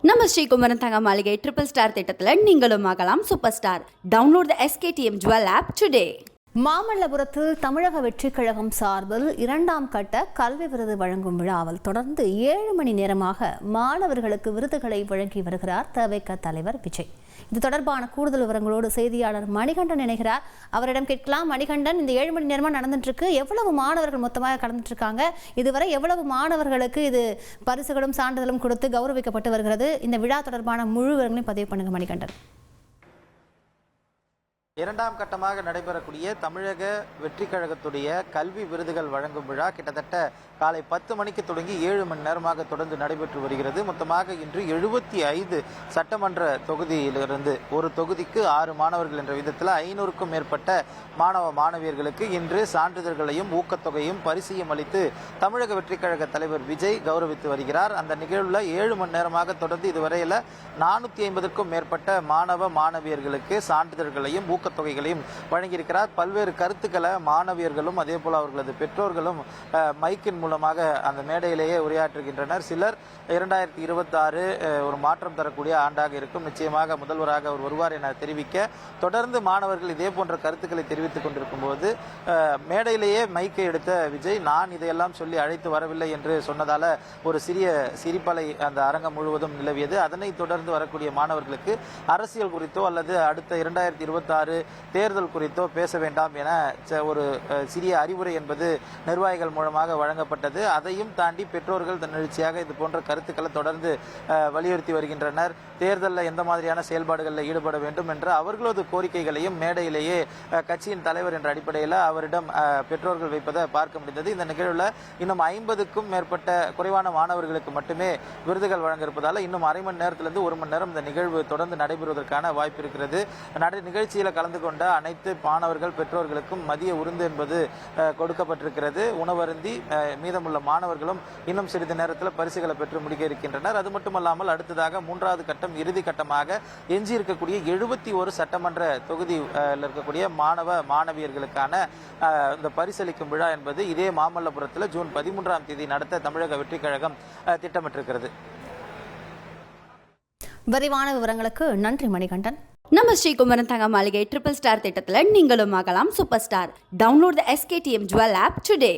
நம்ம ஸ்ரீகுமரன் தங்க மாளிகை ட்ரிபிள் ஸ்டார் திட்டத்தில் நீங்களும் ஆகலாம் superstar. Download the SKTM jewel app today. மாமல்லபுரத்தில் தமிழக வெற்றிக் கழகம் சார்பில் 2ஆம் கட்ட கல்வி விருது வழங்கும் விழாவில் தொடர்ந்து 7 மணி நேரமாக மாணவர்களுக்கு விருதுகளை வழங்கி வருகிறார் தவிக தலைவர் விஜய். இது தொடர்பான கூடுதல் விவரங்களோடு செய்தியாளர் மணிகண்டன் இணைகிறார். அவரிடம் கேட்கலாம். மணிகண்டன், இந்த 7 மணி நேரமா நடந்துட்டு இருக்கு, எவ்வளவு மாணவர்கள் மொத்தமாக கலந்துட்டு இருக்காங்க? இதுவரை எவ்வளவு மாணவர்களுக்கு இது பரிசுகளும் சான்றிதழும் கொடுத்து கௌரவிக்கப்பட்டு வருகிறது? இந்த விழா தொடர்பான முழு விவரங்களையும் பதிவு பண்ணுங்க மணிகண்டன். 2ஆம் கட்டமாக நடைபெறக்கூடிய தமிழக வெற்றிக் கழகத்துடைய கல்வி விருதுகள் வழங்கும் விழா கிட்டத்தட்ட காலை 10 மணிக்கு தொடங்கி 7 மணி நேரமாக தொடர்ந்து நடைபெற்று வருகிறது. மொத்தமாக இன்று 75 சட்டமன்ற தொகுதியிலிருந்து ஒரு தொகுதிக்கு 6 மாணவர்கள் என்ற விதத்தில் 500க்கும் மேற்பட்ட மாணவியர்களுக்கு இன்று சான்றிதழ்களையும் ஊக்கத்தொகையும் பரிசையும் அளித்து தமிழக வெற்றிக் கழக தலைவர் விஜய் கௌரவித்து வருகிறார். அந்த நிகழ்வில் 7 மணி நேரமாக தொடர்ந்து இதுவரையில் 450க்கும் மேற்பட்ட மாணவியர்களுக்கு சான்றிதழ்களையும் தொகைகளையும் வழங்கியிருக்கிறார். பல்வேறு கருத்துக்களை மாணவியர்களும் அதே போல அவர்களது பெற்றோர்களும் மைக்கின் மூலமாக அந்த மேடையிலேயே உரையாற்றுகின்றனர். சிலர் 2026 ஒரு மாற்றம் தரக்கூடிய ஆண்டாக இருக்கும், நிச்சயமாக முதல்வராக அவர் வருவார் என தெரிவிக்க, தொடர்ந்து மாணவர்கள் இதே போன்ற கருத்துக்களை தெரிவித்துக் கொண்டிருக்கும் போது மேடையிலேயே மைக்கை எடுத்த விஜய், நான் இதையெல்லாம் சொல்லி அழைத்து வரவில்லை என்று சொன்னதால ஒரு சிறிய சிரிப்பலை அந்த அரங்கம் முழுவதும் நிலவியது. அதனைத் தொடர்ந்து வரக்கூடிய மாணவர்களுக்கு அரசியல் குறித்தோ அல்லது அடுத்த 2026 தேர்தல் குறித்தோ பேச வேண்டாம் என ஒரு சிறிய அறிவுரை என்பது நிர்வாகிகள் மூலமாக வழங்கப்பட்டது. அதையும் தாண்டி பெற்றோர்கள் தன்னெழுச்சியாக இது போன்ற கருத்துக்களை தொடர்ந்து வலியுறுத்தி வருகின்றனர். தேர்தலில் எந்த மாதிரியான செயல்பாடுகளில் ஈடுபட வேண்டும் என்ற அவர்களது கோரிக்கைகளையும் மேடையிலேயே கட்சியின் தலைவர் என்ற அடிப்படையில் அவரிடம் பெற்றோர்கள் வைப்பதை பார்க்க முடிந்தது. இந்த நிகழ்வில் இன்னும் 50க்கும் மேற்பட்ட குறைவான மாணவர்களுக்கு மட்டுமே விருதுகள் வழங்க இருப்பதால் இன்னும் அரை மணி நேரத்திலிருந்து 1 மணி நேரம் இந்த நிகழ்வு தொடர்ந்து நடைபெறுவதற்கான வாய்ப்பு இருக்கிறது. நிகழ்ச்சியில் கலந்து கொண்ட அனைத்து மாணவர்கள் பெற்றோர்களுக்கும் மதிய விருந்து என்பது கொடுக்கப்பட்டிருக்கிறது. உணவருந்தி மீதமுள்ள மாணவர்களும் இன்னும் சிறிது நேரத்தில் பரிசுகளை பெற்று முடிக்க இருக்கின்றனர். அது மட்டுமல்லாமல் அடுத்ததாக 3வது கட்டம் இறுதி கட்டமாக எஞ்சி இருக்கக்கூடிய 71 சட்டமன்ற தொகுதியில் இருக்கக்கூடிய மாணவியர்களுக்கான இந்த பரிசளிக்கும் விழா என்பது இதே மாமல்லபுரத்தில் ஜூன் 13ஆம் தேதி நடத்த தமிழக வெற்றிக் கழகம் திட்டமிட்டிருக்கிறது. விரிவான விவரங்களுக்கு நன்றி மணிகண்டன். நம்ம ஸ்ரீகுமரன் தங்க மாளிகை ட்ரிபிள் ஸ்டார் திட்டத்தில் நீங்களும் ஆகலாம் superstar. Download the SKTM jewel app today.